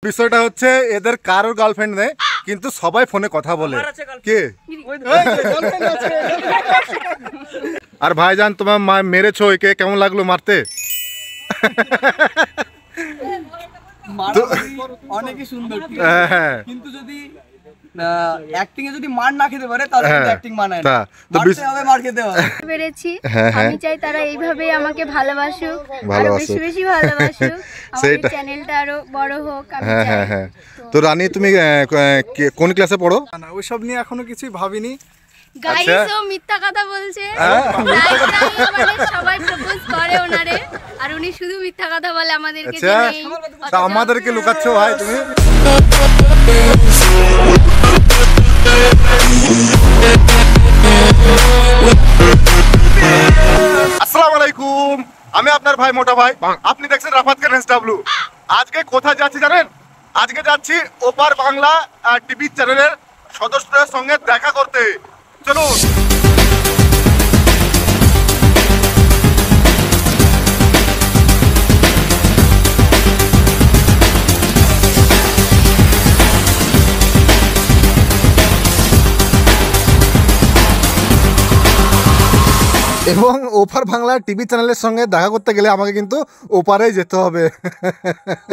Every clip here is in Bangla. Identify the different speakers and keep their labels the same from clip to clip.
Speaker 1: বিষয়টা হচ্ছে এদের কারোর গার্লফ্রেন্ড নেই, কিন্তু সবাই ফোনে কথা বলে। কে? আর ভাইজান তোমার মা মেরেছো, একে কেমন লাগলো মারতে?
Speaker 2: অনেকই সুন্দর, কিন্তু যদি অ্যাক্টিং এ যদি মার না খেতে পারে তাহলে কিন্তু অ্যাক্টিং মানায় না। মারতে হবে, মার খেতে হবে।
Speaker 3: পেরেছি। আমি চাই তারা এইভাবেই আমাকে ভালোবাসুক, আরো বেশি বেশি ভালোবাসুক, আমাদের চ্যানেলটা আরো বড় হোক। আমি চাই।
Speaker 1: তো রানী তুমি কোন ক্লাসে পড়ো?
Speaker 2: না, ওইসব নিয়ে এখনো কিছুই ভাবিনি।
Speaker 3: গাইস ও মিথ্যা কথা বলছে। সবাই প্রপোজ করে ওনারে, আর উনি শুধু মিথ্যা কথা বলে আমাদেরকে যে নেই।
Speaker 1: তা আমাদেরকে লুকাচ্ছো ভাই তুমি? আসসালামু আলাইকুম, আমি আপনার ভাই মোটা ভাই, আপনি দেখছেন রাফাত খান এসডব্লিউ। আজকে কোথায় যাচ্ছি জানেন? আজকে যাচ্ছি ওপার বাংলা টিভি চ্যানেলের সদস্যদের সঙ্গে দেখা করতে। চলুন। এবং ওপার বাংলা টিভি চ্যানেলের সঙ্গে দেখা করতে গেলে আমাকে কিন্তু ওপারেই যেতে হবে।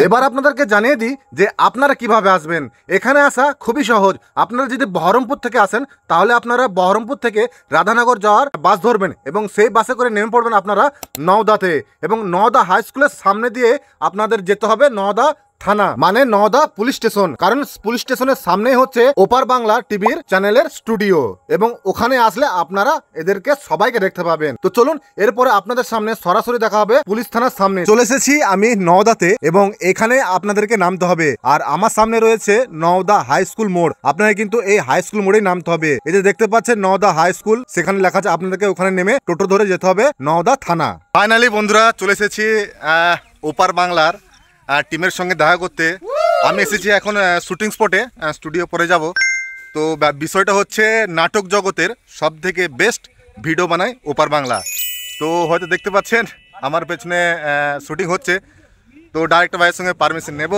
Speaker 1: এবার আপনাদেরকে জানিয়ে দিই যে আপনারা কিভাবে আসবেন। এখানে আসা খুবই সহজ। আপনারা যদি বহরমপুর থেকে আসেন তাহলে আপনারা বহরমপুর থেকে রাধানগর যাওয়ার বাস ধরবেন এবং সেই বাসে করে নেমে পড়বেন আপনারা নওদাতে, এবং নওদা হাই স্কুলের সামনে দিয়ে আপনাদের যেতে হবে নওদা থানা, মানে নওদা পুলিশ স্টেশন। কারণ পুলিশ স্টেশনের সামনে হচ্ছে ওপার বাংলা টিভির চ্যানেলের স্টুডিও, এবং ওখানে আসলে আপনারা এদেরকে সবাইকে দেখতে পাবেন। তো চলুন, এরপরে আপনাদের সামনে সরাসরি দেখা হবে পুলিশ থানার সামনে। চলে এসেছি আমি নওদাতে, এবং এখানে আপনাদেরকে নামতে হবে। আর আমার সামনে রয়েছে নওদা হাই স্কুল মোড়। আপনারা কিন্তু এই হাই স্কুল মোড়েই নামতে হবে। এই যে দেখতে পাচ্ছেন নওদা হাই স্কুল, সেখানে লেখা আছে। আপনাদেরকে ওখানে নেমে টোটো ধরে যেতে হবে নওদা থানা। ফাইনালি বন্ধুরা চলে এসেছি ওপার বাংলার টিমের সঙ্গে দেখা করতে। আমি এসেছি এখন শুটিং স্পটে, স্টুডিও পরে যাব। তো বিষয়টা হচ্ছে নাটক জগতের সব থেকে বেস্ট ভিডিও বানায় ওপার বাংলা। তো হয়তো দেখতে পাচ্ছেন আমার পেছনে শুটিং হচ্ছে। তো ডাইরেক্টর ভাইয়ের সঙ্গে পারমিশন নেব,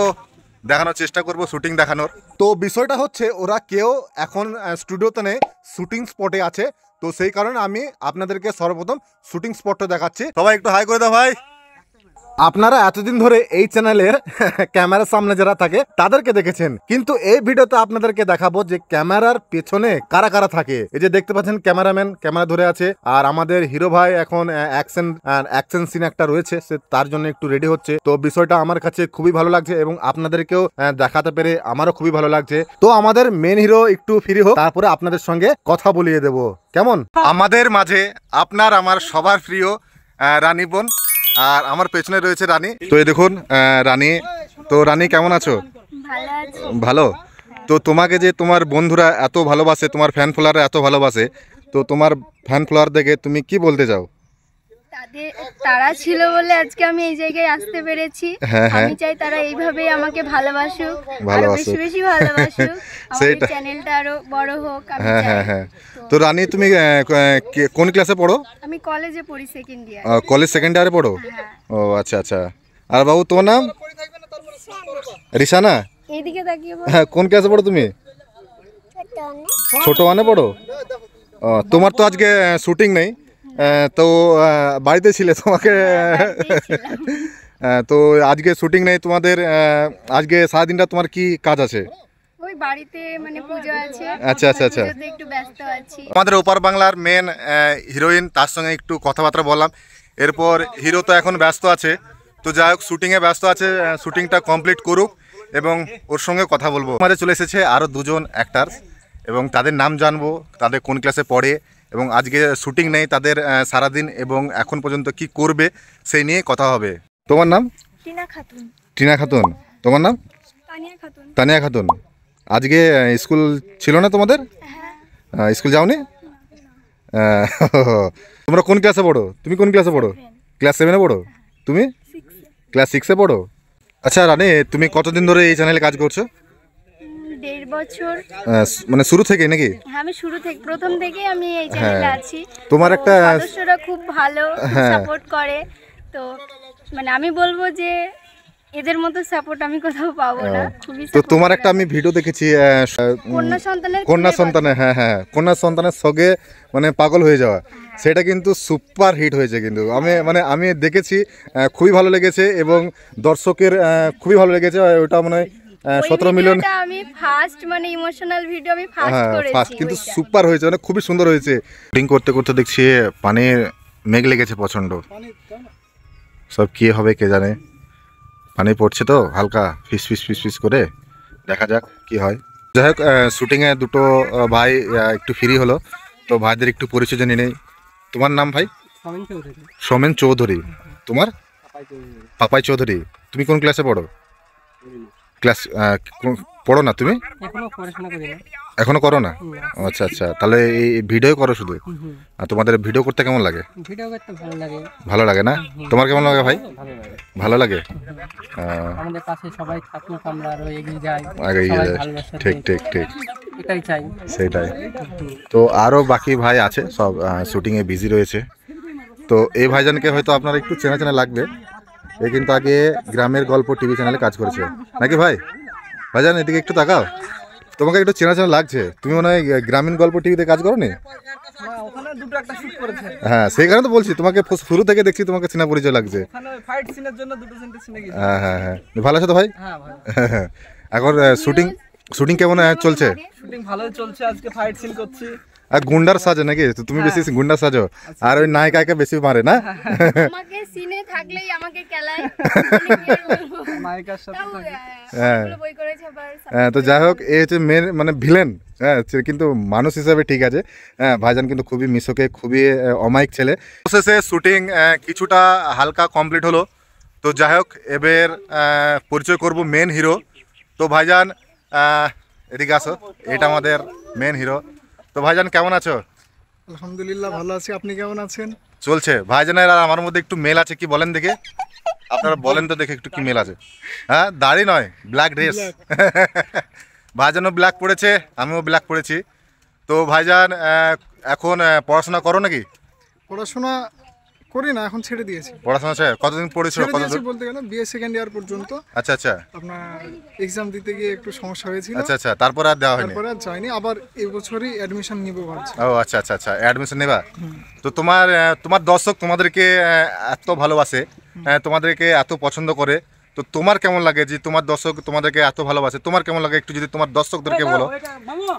Speaker 1: দেখানোর চেষ্টা করব শুটিং দেখানোর। তো বিষয়টা হচ্ছে ওরা কেউ এখন স্টুডিওতে নেই, শুটিং স্পটে আছে। তো সেই কারণে আমি আপনাদেরকে সর্বপ্রথম শুটিং স্পটটা দেখাচ্ছি। সবাই একটু হাই করে দাও ভাই। আপনারা এতদিন ধরে এই চ্যানেলের ক্যামেরার সামনে যারা থাকে তাদেরকে দেখেছেন, কিন্তু এই ভিডিওতে আপনাদেরকে দেখাবো যে ক্যামেরার পেছনে কারা কারা থাকে। এই যে দেখতে পাচ্ছেন ক্যামেরাম্যান ক্যামেরা ধরে আছে, আর আমাদের হিরো ভাই এখন অ্যাকশন সিন একটা রয়েছে, সে তার জন্য একটু রেডি হচ্ছে। তো বিষয়টা আমার কাছে খুবই ভালো লাগছে, এবং আপনাদেরকেও দেখাতে পেরে আমারও খুবই ভালো লাগছে। তো আমাদের মেন হিরো একটু ফ্রি হোক, তারপরে আপনাদের সঙ্গে কথা বলিয়ে দেব, কেমন? আমাদের মাঝে আপনার আমার সবার প্রিয় রানী বোন, আর আমার পেছনে রয়েছে রানী। তো এই দেখুন রানী। তো রানী কেমন আছো? ভালো। তো তোমাকে যে তোমার বন্ধুরা এত ভালোবাসে, তোমার ফ্যান ফলোয়াররা এত ভালোবাসে, তো তোমার ফ্যান ফলোয়ার দেখে তুমি কি বলতে চাও?
Speaker 3: তারা ছিল বলে আজকে আমি এই জায়গায় আসতে পেরেছি। আমি চাই তারা এইভাবেই আমাকে ভালোবাসুক, আরো বেশি বেশি ভালোবাসুক, আমাদের চ্যানেলটা আরো বড় হোক। আমি চাই।
Speaker 1: তো রানী তুমি কোন ক্লাসে পড়ো?
Speaker 3: আমি কলেজে পড়ি, সেকেন্ড ইয়ার।
Speaker 1: কলেজ সেকেন্ড ইয়ারে পড়ো? ও আচ্ছা আচ্ছা। আর বাবু তোমার নাম? রিসানা।
Speaker 3: এইদিকে তাকিয়ে বল।
Speaker 1: হ্যাঁ, কোন ক্লাসে পড়ো তুমি? ছোট ওয়ানে পড়ো? তোমার তো আজকে শুটিং নেই, তো বাড়িতে ছিলে তোমাকে? তো আজকে শুটিং নেই তোমাদের, আজকে সারাদিনটা তোমার কি কাজ আছে?
Speaker 3: ওই বাড়িতে মানে পূজা আছে।
Speaker 1: আচ্ছা আচ্ছা আচ্ছা।
Speaker 3: একটু ব্যস্ত আছি।
Speaker 1: আমাদের ওপার বাংলার মেন হিরোইন, তার সঙ্গে একটু কথাবার্তা বললাম। এরপর হিরো তো এখন ব্যস্ত আছে, তো যাই হোক শুটিংয়ে ব্যস্ত আছে, শুটিংটা কমপ্লিট করুক এবং ওর সঙ্গে কথা বলবো। আমাদের চলে এসেছে আরও দুজন অ্যাক্টার, এবং তাদের নাম জানবো, তাদের কোন ক্লাসে পড়ে, এবং আজকে শুটিং নেই তাদের সারাদিন, এবং এখন পর্যন্ত কি করবে সেই নিয়ে কথা হবে। তোমার নাম?
Speaker 3: টিনা খাতুন।
Speaker 1: টিনা খাতুন। তোমার নাম?
Speaker 3: তানিয়া খাতুন।
Speaker 1: তানিয়া খাতুন। আজকে স্কুল ছিল না তোমাদের? স্কুল যাওনি? তোমরা কোন ক্লাসে পড়ো? তুমি কোন ক্লাসে পড়ো? ক্লাস 7-এ পড়ো? তুমি ক্লাস 6-এ পড়ো? আচ্ছা রানী, তুমি কতদিন ধরে এই চ্যানেলে কাজ করছো?
Speaker 3: 1.5 বছর।
Speaker 1: মানে শুরু থেকে নাকি?
Speaker 3: হ্যাঁ, আমি শুরু থেকে, প্রথম থেকেই আমি এই চ্যানেলে আছি।
Speaker 1: তোমার একটা
Speaker 3: সদস্যরা খুব ভালো সাপোর্ট করে। তো মানে আমি বলবো যে এদের মতো সাপোর্ট আমি কোথাও পাবো না। খুবই
Speaker 1: তো তোমার একটা আমি ভিডিও দেখেছি কন্যা সন্তানের, হ্যাঁ হ্যাঁ কন্যা সন্তানের সঙ্গে মানে পাগল হয়ে যাওয়া, সেটা কিন্তু সুপার হিট হয়েছে কিন্তু আমি দেখেছি, খুবই ভালো লেগেছে এবং দর্শকের খুবই ভালো লেগেছে। ওটা মানে 17 মিলিয়ন
Speaker 3: আমি ফার্স্ট মানে ইমোশনাল ভিডিও আমি ফার্স্ট করেছি,
Speaker 1: কিন্তু সুপার হয়েছে, মানে খুবই সুন্দর হয়েছে। শুটিং করতে করতে দেখছি পানির মেঘ লেগেছে প্রচণ্ড, সব কি হবে কে জানে। পানি পড়ছে তো হালকা ফিস ফিস ফিস ফিস করে, দেখা যাক কি হয়। যাই হোক শুটিংয়ে দুটো ভাই একটু ফ্রি হলো, তো ভাইদের একটু পরিচয় জেনে নেই। তোমার নাম ভাই? সোমেন চৌধুরী। তোমার? পাপাই চৌধুরী। তুমি কোন ক্লাসে পড়ো? ক্লাস পড়ো না তুমি? এখনো করো না? আচ্ছা আচ্ছা, তাহলে এই ভিডিও করো শুধু? আর তোমাদের ভিডিও করতে কেমন লাগে?
Speaker 4: ভিডিও করতে ভালো লাগে।
Speaker 1: ভালো লাগে না? তোমার কেমন লাগে ভাই? ভালো লাগে।
Speaker 4: আমাদের পাশে সবাই থাকুক, আমরা আরো এগিয়ে যাই।
Speaker 1: ঠিক ঠিক ঠিক,
Speaker 4: এটাই চাই।
Speaker 1: সেটাই। তো আরো বাকি ভাই আছে, সব শুটিংয়ে বিজি রয়েছে। তো এই ভাইজানকে হয়তো আপনারা একটু চেনা চেনা লাগবে। এ কিন্তু আগে গ্রামের গল্প টিভি চ্যানেলে কাজ করেছে নাকি ভাই? ভাইজান এদিকে একটু তাকাও, তোমাকে একটু চেনা চেনা লাগছে। তুমি মনে হয় গ্রামীণ গল্প টিভিতে কাজ করো নি? হ্যাঁ সেই কারণে তো বলছি, তোমাকে শুরু থেকে দেখছি, তোমাকে চেনা পরিচয় লাগছে। হ্যাঁ হ্যাঁ হ্যাঁ, ভালো আছো তো ভাই? এখন শুটিং কেমন চলছে?
Speaker 2: শুটিং ভালোই চলছে, আজকে ফাইট সিন করছি।
Speaker 1: আর গুন্ডার সাজে নাকি তুমি? বেশি গুন্ডার সাজো, আর ওই নায়িকাকে বেশি মারে না?
Speaker 3: আমাকে সিনে থাকলেই আমাকে কেলায়
Speaker 2: নায়িকার সাথে।
Speaker 1: হ্যাঁ তো যাই হোক, এই হচ্ছে মেন মানে ভিলেন। হ্যাঁ কিন্তু মানুষ হিসাবে ঠিক আছে। হ্যাঁ ভাইজান কিন্তু খুবই মিশোকে, খুবই অমায়িক ছেলে। শেষে শুটিং কিছুটা হালকা কমপ্লিট হলো। তো যাই হোক এবার পরিচয় করব মেন হিরো। তো ভাইজান এদিকে আসো, এটা আমাদের মেন হিরো। তো ভাইজান কেমন আছো?
Speaker 5: আলহামদুলিল্লাহ ভালো আছি, আপনি কেমন আছেন?
Speaker 1: চলছে। ভাইজানের আর আমার মধ্যে একটু মেল আছে কি বলেন দেখে? আপনারা বলেন তো দেখে একটু কি মেল আছে? হ্যাঁ দাড়ি নয়, ব্ল্যাক ড্রেস। ভাইজানও ব্ল্যাক পড়েছে, আমিও ব্ল্যাক পড়েছি। তো ভাইজান এখন পড়াশোনা করো নাকি?
Speaker 5: পড়াশোনা করি না, এখন ছেড়ে দিয়েছি।
Speaker 1: পড়াশোনা কতদিন পড়েছিল?
Speaker 5: বলতে গেলে বিএ সেকেন্ড ইয়ার পর্যন্ত।
Speaker 1: আচ্ছা আচ্ছা,
Speaker 5: আপনার এক্সাম দিতে গিয়ে একটু সমস্যা হয়েছিল।
Speaker 1: আচ্ছা আচ্ছা, তারপর আর দেওয়া হয়নি?
Speaker 5: তারপরে আর যাইনি, আবার এই বছরই অ্যাডমিশন নিব ভাবছি।
Speaker 1: ও আচ্ছা আচ্ছা আচ্ছা, অ্যাডমিশন নেবা। তো তোমার দর্শক তোমাদেরকে এত ভালোবাসে, তোমাদেরকে এত পছন্দ করে, তো তোমার কেমন লাগে যে তোমার দর্শক তোমাদেরকে এত ভালোবাসে? তোমার কেমন লাগে একটু যদি তোমার দর্শকদেরকে বলো।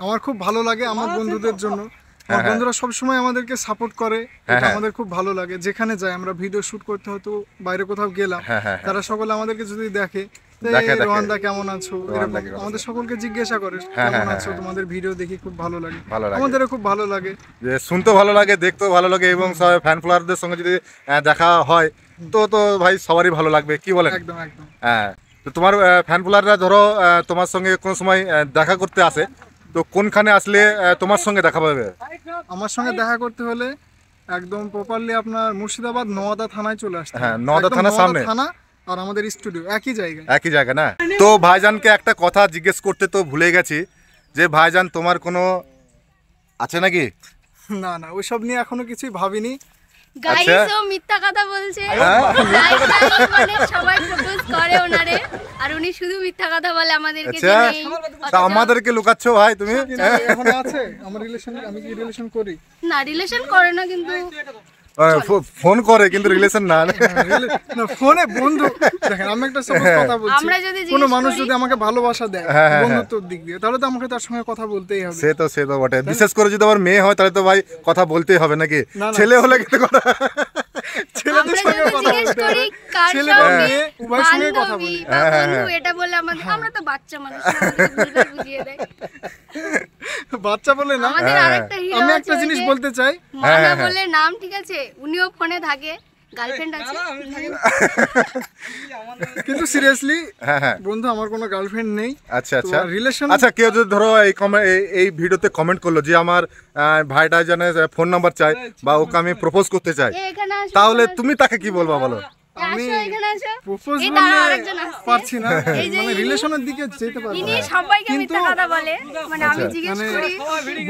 Speaker 5: আমার খুব ভালো লাগে আমার বন্ধুদের জন্য, আমার বন্ধুরা সবসময় আমাদেরকে সাপোর্ট করে, এটা আমাদের খুব ভালো লাগে। যেখানে যাই আমরা ভিডিও শুট করতে হয়তো বাইরে কোথাও গেলাম, তারা সকলে আমাদেরকে যদি দেখে রোহানদা কেমন আছো, আমাদের সকলকে জিজ্ঞাসা করে কেমন আছো, তোমাদের ভিডিও দেখি খুব ভালো লাগে, আমাদেরও খুব ভালো লাগে।
Speaker 1: যে শুনতেও ভালো লাগে, দেখতেও ভালো লাগে, এবং সব ফ্যান ফলোয়ারদের সঙ্গে যদি দেখা হয় তো ভাই সবারই ভালো লাগবে, কি বলেন?
Speaker 5: একদম একদম।
Speaker 1: হ্যাঁ, তো তোমার ফ্যান ফলোয়াররা ধরো তোমার সঙ্গে কোনো সময় দেখা করতে আসে, তো কোনখানে আসলে তোমার সঙ্গে দেখা পাবে?
Speaker 5: আমার সঙ্গে দেখা করতে হলে একদম প্রপারলি আপনার মুর্শিদাবাদ নওয়াদা থানায় চলে আসতে।
Speaker 1: হ্যাঁ, নওয়াদা থানার সামনে
Speaker 5: থানা আর আমাদের স্টুডিও একই জায়গায়।
Speaker 1: একই জায়গা না? তো ভাইজানকে একটা কথা জিজ্ঞেস করতে তো ভুলে গেছি, যে ভাইজান তোমার কোনো আছে নাকি?
Speaker 5: না না, ওইসব নিয়ে এখনো কিছুই ভাবিনি।
Speaker 3: গাইস ও মিথ্যা কথা বলছে, মানে সবাই প্রপোজ করে ওনারে, আর উনি শুধু মিথ্যা কথা বলে আমাদেরকে যে নেই।
Speaker 1: তা আমাদেরকে লুকাচ্ছো ভাই তুমি?
Speaker 5: এখন আছে আমার রিলেশন, আমি কি রিলেশন করি?
Speaker 3: না রিলেশন করে না, কিন্তু
Speaker 1: ফোন করে, কিন্তু রিলেশন না।
Speaker 5: ফোনে বন্ধু। দেখেন আমি একটা সাপোজ কথা বলছি,
Speaker 3: আমরা যদি
Speaker 5: কোনো মানুষ যদি আমাকে ভালোবাসা দেয় বন্ধুত্বর দিক দিয়ে, তাহলে তো আমাকে তার সঙ্গে কথা বলতেই হবে।
Speaker 1: সে তো বটে, বিশেষ করে যদি আমার মেয়ে হয় তাহলে তো ভাই কথা বলতেই হবে নাকি? ছেলে হলে কিন্তু কথা,
Speaker 5: ছেলেদের সঙ্গে কথা বলতে হবে, ছেলে মেয়ে উভয়ের সঙ্গে কথা বলি।
Speaker 3: বন্ধু এটা বলে আমরা তো বাচ্চা মানুষ, আমাদের বুঝিয়ে দেয়।
Speaker 5: বাচ্চা বলে না, আমি একটা জিনিস বলতে চাই,
Speaker 3: মানা বলে নাম, ঠিক আছে? উনিও ফোনে থাকে, গার্লফ্রেন্ড আছে,
Speaker 5: কিন্তু সিরিয়াসলি বন্ধু আমার কোনো গার্লফ্রেন্ড নেই।
Speaker 1: আচ্ছা আচ্ছা,
Speaker 5: রিলেশন।
Speaker 1: আচ্ছা, কেউ যদি ধরো এই ভিডিওতে কমেন্ট করলো যে আমার ভাইটা জানে ফোন নাম্বার চাই বা ওকে আমি প্রপোজ করতে চাই, তাহলে তুমি তাকে কি বলবা বলো?
Speaker 5: আমি
Speaker 3: আসো এখানে আসো।
Speaker 5: প্রপোজ
Speaker 3: এই দাঁড়াও,
Speaker 5: বললে
Speaker 3: আরেকজন আসছে।
Speaker 5: পারছি না,
Speaker 3: এই যে
Speaker 5: মানে
Speaker 3: ইনি-
Speaker 5: রিলেশনের দিকে যেতে পারবো
Speaker 3: ইনি
Speaker 5: না।
Speaker 3: সবাইকে
Speaker 5: কিন্তু-
Speaker 3: মিথ্যা কথা বলে, মানে আমি জিজ্ঞেস
Speaker 5: মানে
Speaker 3: করি।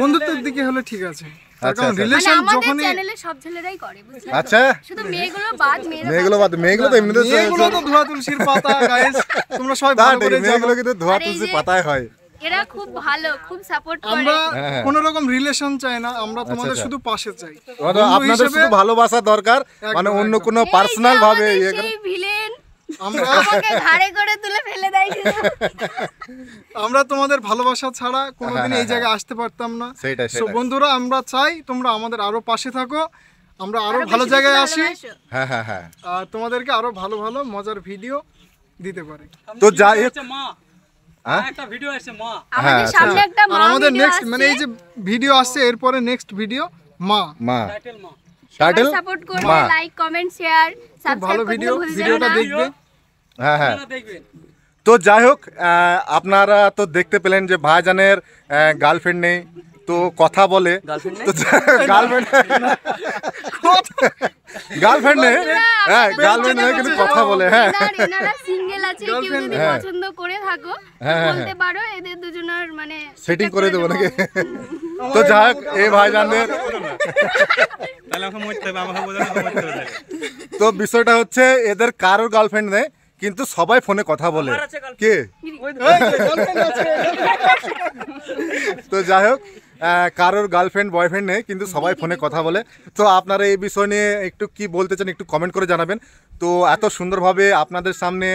Speaker 5: বন্ধুত্বের দিকে হলে ঠিক আছে, তার
Speaker 1: আচ্ছা,
Speaker 5: কারণ
Speaker 1: আচ্ছা।
Speaker 3: মানে
Speaker 5: রিলেশন
Speaker 3: আমাদের
Speaker 5: যখনই
Speaker 3: চ্যানেলে সব ছেলেরাই করে, বুঝলে তো?
Speaker 1: আচ্ছা
Speaker 3: শুধু মেয়েগুলো বাদ,
Speaker 1: মেয়েগুলো বাদ, মেয়েগুলো তো এমনিতে
Speaker 5: মেয়েগুলো তো ধোয়া তুলসীর পাতা গাইস, তোমরা সবাই ভালো করে জানো।
Speaker 1: মেয়েগুলো কিন্তু ধোয়া
Speaker 3: আর এই
Speaker 1: তুলসী
Speaker 3: যে-
Speaker 1: পাতায় হয়।
Speaker 3: এরা খুব ভালো, খুব সাপোর্ট করে।
Speaker 5: আমরা
Speaker 1: হ্যাঁ।
Speaker 5: কোন রকম রিলেশন চাই না, আমরা তোমাদের
Speaker 1: আচ্ছা।
Speaker 5: শুধু পাশে চাই।
Speaker 1: মানে
Speaker 5: বন্ধু
Speaker 1: আপনাদের
Speaker 5: হিসেবে
Speaker 1: শুধু ভালোবাসা দরকার, মানে অন্য
Speaker 5: একদম।
Speaker 1: কোনো
Speaker 3: এই যে
Speaker 1: পার্সোনাল ভাবে
Speaker 3: আমাদের
Speaker 1: ইয়ে করে।
Speaker 3: সেই ভিলেন
Speaker 5: আমরা
Speaker 3: আমাকে ঘাড়ে করে তুলে ফেলে দেয় শুধু।
Speaker 5: আমরা তোমাদের ভালোবাসা ছাড়া কোনোদিন এই জায়গায় আসতে পারতাম না।
Speaker 1: সেটাই,
Speaker 5: So,
Speaker 1: সেটাই।
Speaker 5: বন্ধুরা, আমরা চাই তোমরা আমাদের আরো পাশে থাকো, আমরা আরো
Speaker 3: আরো
Speaker 5: ভালো
Speaker 3: বেশি
Speaker 5: জায়গায়
Speaker 3: বেশি
Speaker 5: আসি,
Speaker 3: ভালোবাসো।
Speaker 1: হ্যাঁ হ্যাঁ হ্যাঁ।
Speaker 5: আর তোমাদেরকে আরো ভালো ভালো মজার ভিডিও দিতে পারি।
Speaker 1: তো যাই হোক,
Speaker 4: মা
Speaker 1: হ্যাঁ?
Speaker 4: একটা ভিডিও আছে মা
Speaker 3: আমাদের সামনে একটা
Speaker 5: আর
Speaker 3: মা
Speaker 5: আমাদের
Speaker 3: ভিডিও
Speaker 5: নেক্সট
Speaker 3: আসছে।
Speaker 5: মানে এই যে ভিডিও আসছে, এরপরে নেক্সট ভিডিও মা।
Speaker 1: মা
Speaker 4: টাইটেল মা
Speaker 1: টাইটেল
Speaker 3: সাপোর্ট করবে,
Speaker 1: মা।
Speaker 3: লাইক কমেন্ট শেয়ার
Speaker 5: খুব
Speaker 3: সাবস্ক্রাইব
Speaker 5: ভালো
Speaker 3: করতে
Speaker 5: ভিডিও,
Speaker 3: ভুলবেন
Speaker 5: ভিডিওটা
Speaker 3: না।
Speaker 5: দেখবে।
Speaker 1: হ্যাঁ হ্যাঁ।
Speaker 4: আপনারা দেখবেন
Speaker 1: তো যাই হোক, আপনারা তো দেখতে পেলেন যে ভাইজানের গার্লফ্রেন্ড নেই, তো কথা বলে। গার্লফ্রেন্ড গার্লফ্রেন্ড নেই, হ্যাঁ গার্লফ্রেন্ড নেই কিন্তু কথা বলে। হ্যাঁ
Speaker 3: এনারা সিঙ্গেল আছে, কেউ যদি
Speaker 1: হ্যাঁ।
Speaker 3: পছন্দ করে থাকো
Speaker 1: হ্যাঁ, হ্যাঁ,
Speaker 3: বলতে পারো, এদের দুজনের মানে
Speaker 1: সেটিং
Speaker 3: এটা
Speaker 1: করে দেবো নাকি?
Speaker 3: দেবো।
Speaker 1: তো যাই হোক, এই ভাইজানদের তো বিষয়টা হচ্ছে এদের কারোর গার্লফ্রেন্ড নেই, কিন্তু সবাই ফোনে কথা বলে। কে? তো যাই হোক, কারোর গার্লফ্রেন্ড বয়ফ্রেন্ড নেই, কিন্তু সবাই ফোনে কথা বলে। তো আপনারা এই বিষয় নিয়ে একটু কি বলতে চান একটু কমেন্ট করে জানাবেন। তো এত সুন্দরভাবে আপনাদের সামনে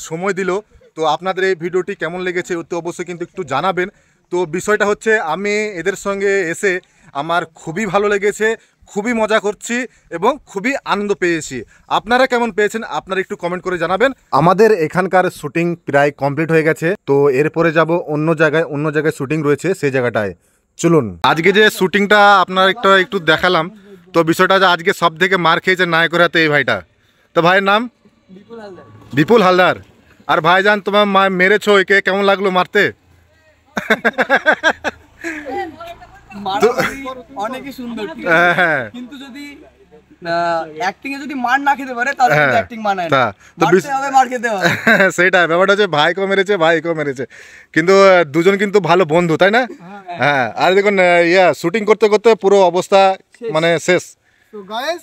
Speaker 1: সময় দিল, তো আপনাদের এই ভিডিওটি কেমন লেগেছে তো অবশ্যই কিন্তু একটু জানাবেন। তো বিষয়টা হচ্ছে আমি এদের সঙ্গে এসে আমার খুবই ভালো লেগেছে, খুবই মজা করছি এবং খুবই আনন্দ পেয়েছি। আপনারা কেমন পেয়েছেন আপনারা একটু কমেন্ট করে জানাবেন। আমাদের এখানকার শুটিং প্রায় কমপ্লিট হয়ে গেছে, তো এরপরে যাব অন্য জায়গায় শুটিং রয়েছে, সেই জায়গাটায় চলুন। আজকে যে শুটিংটা আপনার একটু দেখালাম, তো বিষয়টা যে আজকে সব থেকে মার খেয়েছে নায়কের হাতে এই ভাইটা। তো ভাইয়ের নাম বিপুল হালদার। আর ভাইজান তোমার মেরেছো, একে কেমন লাগলো মারতে?
Speaker 2: মারামারি অনেকই সুন্দর, ঠিক আছে?
Speaker 1: হ্যাঁ হ্যাঁ।
Speaker 2: কিন্তু যদি অ্যাক্টিং এ যদি মার না খেতে পারে তাহলে কিন্তু অ্যাক্টিং মানায় না।
Speaker 1: তা, তো
Speaker 2: মারতে হবে, মার খেতে হবে।
Speaker 1: সেইটাই ব্যাপারটা হচ্ছে, ভাইকেও মেরেছে, কিন্তু দুজন কিন্তু ভালো বন্ধু, তাই না? হ্যাঁ। আর দেখুন শুটিং করতে করতে পুরো অবস্থা মানে শেষ।
Speaker 5: তো গাইস,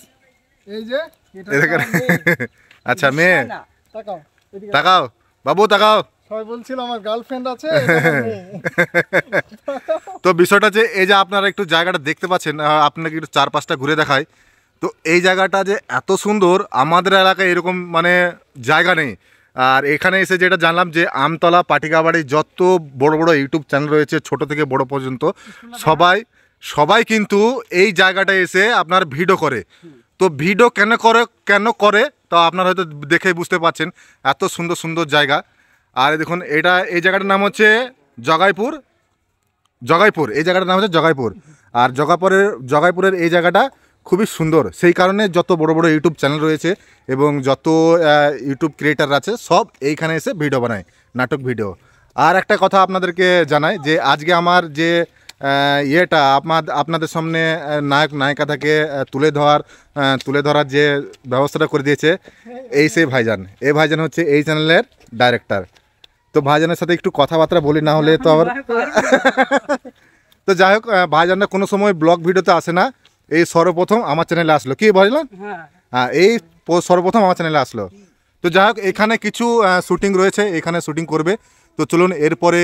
Speaker 5: এই যে এটা
Speaker 1: এই দেখেন।
Speaker 5: আমার মেয়ে।
Speaker 1: আচ্ছা মেয়ে,
Speaker 2: না,
Speaker 5: তাকাও এদিকে।
Speaker 1: তাকাও বাবু তাকাও।
Speaker 5: সবাই বলছিল আমার গার্লফ্রেন্ড আছে, এটা আমার মেয়ে।
Speaker 1: তো বিষয়টা যে এই যে আপনারা একটু জায়গাটা দেখতে পাচ্ছেন, আপনাকে একটু চারপাশটা ঘুরে দেখায়। তো এই জায়গাটা যে এত সুন্দর, আমাদের এলাকায় এরকম মানে জায়গা নেই। আর এখানে এসে যেটা জানলাম যে আমতলা পাটিকাবাড়ি যত বড় বড় ইউটিউব চ্যানেল রয়েছে ছোট থেকে বড় পর্যন্ত সবাই কিন্তু এই জায়গাটায় এসে আপনার ভিডিও করে। তো ভিডিও কেন করে তো আপনারা হয়তো দেখেই বুঝতে পারছেন, এত সুন্দর সুন্দর জায়গা। আর দেখুন এই জায়গাটার নাম হচ্ছে জগাইপুর। এই জায়গাটার নাম হচ্ছে জগাইপুর। আর জগাইপুরের এই জায়গাটা খুবই সুন্দর, সেই কারণে যত বড় বড় ইউটিউব চ্যানেল রয়েছে এবং যত ইউটিউব ক্রিয়েটার আছে সব এইখানে এসে ভিডিও বানায়, নাটক ভিডিও। আর একটা কথা আপনাদেরকে জানাই যে আজকে আমার যে আপনাদের সামনে নায়িকা থেকে তুলে ধরার যে ব্যবস্থাটা করে দিয়েছে সেই ভাইজান। এই ভাইজান হচ্ছে এই চ্যানেলের ডাইরেক্টর। তো ভাইজানের সাথে একটু কথাবার্তা বলি, না হলে তো আবার তো যাই হোক, ভাইজানরা কোনো সময় ব্লগ ভিডিওতে আসে না, এই সর্বপ্রথম আমার চ্যানেলে আসলো। কি বললেন? হ্যাঁ, এই সর্বপ্রথম আমার চ্যানেলে আসলো। তো যাই হোক, এখানে কিছু শুটিং রয়েছে, এখানে শুটিং করবে। তো চলুন এরপরে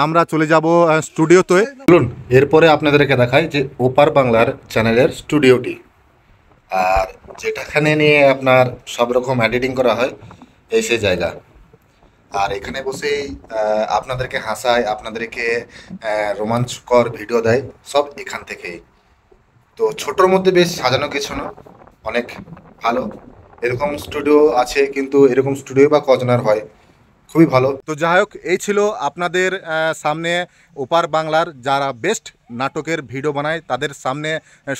Speaker 1: আমরা চলে যাব স্টুডিওতে। চলুন এরপরে আপনাদেরকে দেখাই যে ওপার বাংলার চ্যানেলের স্টুডিওটি, আর যেটাখানে নিয়ে আপনার সব রকম এডিটিং করা হয় সেই জায়গা। আর এখানে বসেই আপনাদেরকে হাসায়, আপনাদেরকে রোমাঞ্চকর ভিডিও দেয়, সব এখান থেকেই। তো ছোটোর মধ্যে বেশ সাজানো কিছু না, অনেক ভালো। এরকম স্টুডিও আছে, কিন্তু এরকম স্টুডিও বা কজনের হয়, খুবই ভালো। তো যাই হোক, এই ছিল আপনাদের সামনে ওপার বাংলার যারা বেস্ট নাটকের ভিডিও বানায় তাদের সামনে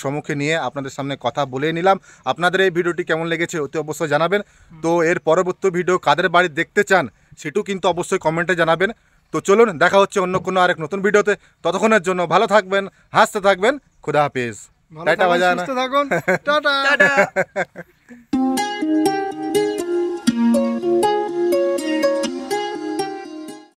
Speaker 1: সম্মুখে নিয়ে আপনাদের সামনে কথা বলে নিলাম। আপনাদের এই ভিডিওটি কেমন লেগেছে অতি অবশ্যই জানাবেন। তো এর পরবর্তী ভিডিও কাদের বাড়ি দেখতে চান সেটাও কিন্তু অবশ্যই কমেন্টে জানাবেন। তো চলুন দেখা হচ্ছে অন্য কোনো আরেক নতুন ভিডিওতে। ততক্ষণের জন্য ভালো থাকবেন, হাসতে থাকবেন। খুদা হাফেজ।
Speaker 5: ভালো থাকুন, সুস্থ থাকুন, টাটা।
Speaker 2: টাটা।